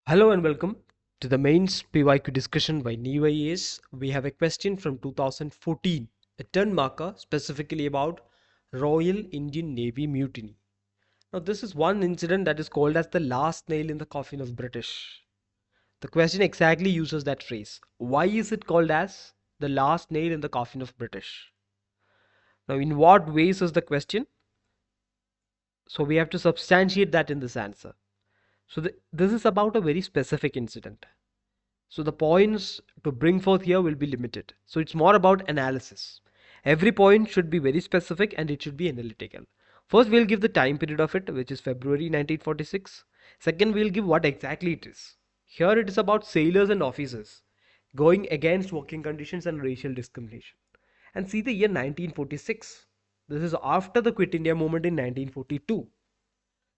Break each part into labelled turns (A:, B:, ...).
A: Hello and welcome to the Mains PYQ discussion by Neenv. We have a question from 2014, a turn marker specifically about Royal Indian Navy Mutiny. Now, this is one incident that is called as the last nail in the coffin of British. The question exactly uses that phrase. Why is it called as the last nail in the coffin of British? Now, in what ways is the question? So, we have to substantiate that in this answer. So, this is about a very specific incident. So the points to bring forth here will be limited. So it's more about analysis. Every point should be very specific and it should be analytical. First, we'll give the time period of it, which is February 1946. Second, we'll give what exactly it is. Here it is about sailors and officers going against working conditions and racial discrimination. And see the year 1946. This is after the Quit India movement in 1942.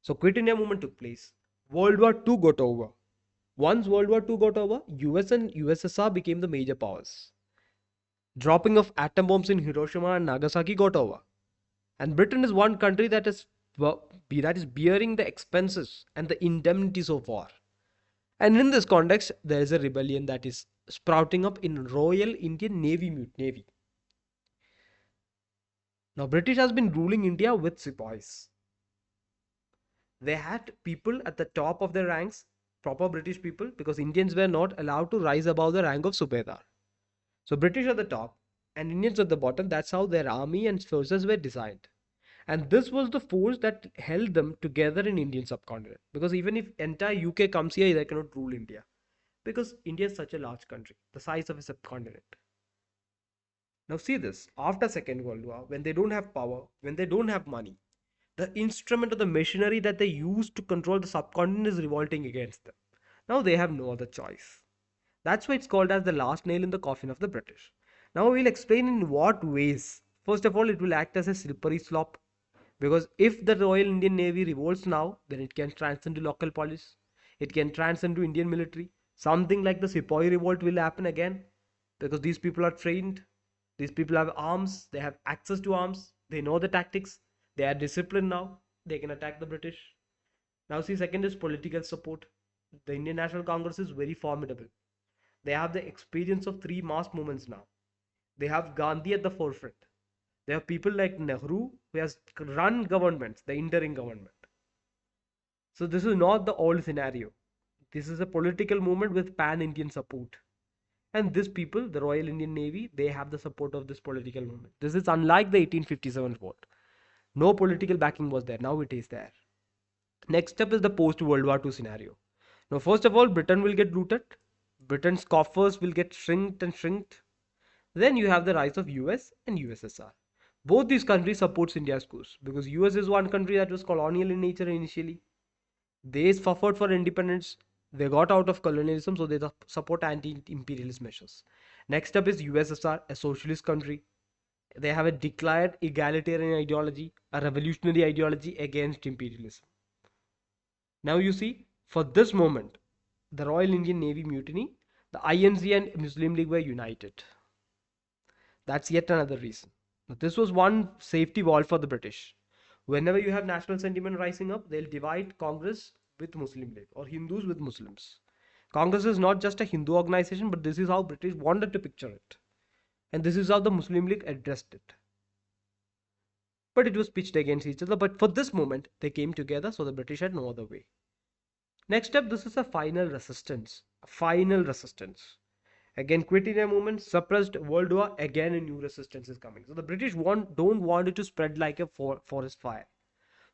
A: So Quit India movement took place. World War II got over. Once World War II got over, US and USSR became the major powers. Dropping of atom bombs in Hiroshima and Nagasaki got over. And Britain is one country that is bearing the expenses and the indemnities of war. And in this context, there is a rebellion that is sprouting up in Royal Indian Navy. Now, British has been ruling India with sepoys. They had people at the top of their ranks, proper British people, because Indians were not allowed to rise above the rank of Subedar. So British at the top and Indians at the bottom. That's how their army and forces were designed. And this was the force that held them together in Indian subcontinent. Because even if entire UK comes here, they cannot rule India. Because India is such a large country, the size of a subcontinent. Now see this, after Second World War, when they don't have power, when they don't have money, the instrument or the machinery that they use to control the subcontinent is revolting against them. Now they have no other choice. That's why it's called as the last nail in the coffin of the British. Now we'll explain in what ways. First of all, it will act as a slippery slope. Because if the Royal Indian Navy revolts now, then it can transcend to local police. It can transcend to Indian military. Something like the Sepoy revolt will happen again. Because these people are trained. These people have arms. They have access to arms. They know the tactics. They are disciplined now. They can attack the British. Now see, second is political support. The Indian National Congress is very formidable. They have the experience of three mass movements now. They have Gandhi at the forefront. They have people like Nehru who has run governments, the interim government. So this is not the old scenario. This is a political movement with pan-Indian support. And these people, the Royal Indian Navy, they have the support of this political movement. This is unlike the 1857 vote. No political backing was there. Now it is there. Next step is the post-World War II scenario. Now, first of all, Britain will get looted. Britain's coffers will get shrinked. Then you have the rise of US and USSR. Both these countries supports India's cause because US is one country that was colonial in nature initially. They suffered for independence. They got out of colonialism, so they support anti-imperialist measures. Next up is USSR, a socialist country. They have a declared egalitarian ideology, a revolutionary ideology against imperialism. Now you see, for this moment, the Royal Indian Navy Mutiny, the INC and Muslim League were united. That's yet another reason. Now, this was one safety valve for the British. Whenever you have national sentiment rising up, they'll divide Congress with Muslim League or Hindus with Muslims. Congress is not just a Hindu organization, but this is how British wanted to picture it. And this is how the Muslim League addressed it. But it was pitched against each other. But for this moment, they came together, so the British had no other way. Next up, this is a final resistance. Again, Quit India movement, suppressed World War, again a new resistance is coming. So the British don't want it to spread like a forest fire.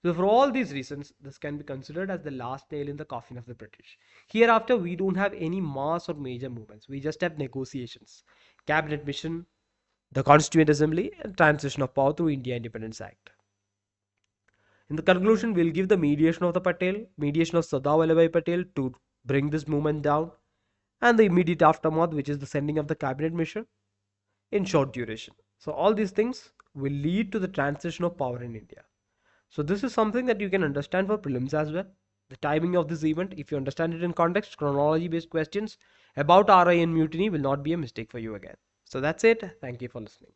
A: So for all these reasons, this can be considered as the last nail in the coffin of the British. Hereafter, we don't have any mass or major movements. We just have negotiations, cabinet mission, the Constituent Assembly, and transition of power through India Independence Act. In the conclusion, we'll give the mediation of Sardar Vallabhbhai Patel to bring this movement down, and the immediate aftermath, which is the sending of the cabinet mission in short duration. So all these things will lead to the transition of power in India. So this is something that you can understand for prelims as well. The timing of this event, if you understand it in context, chronology based questions about RI and mutiny will not be a mistake for you again. So that's it. Thank you for listening.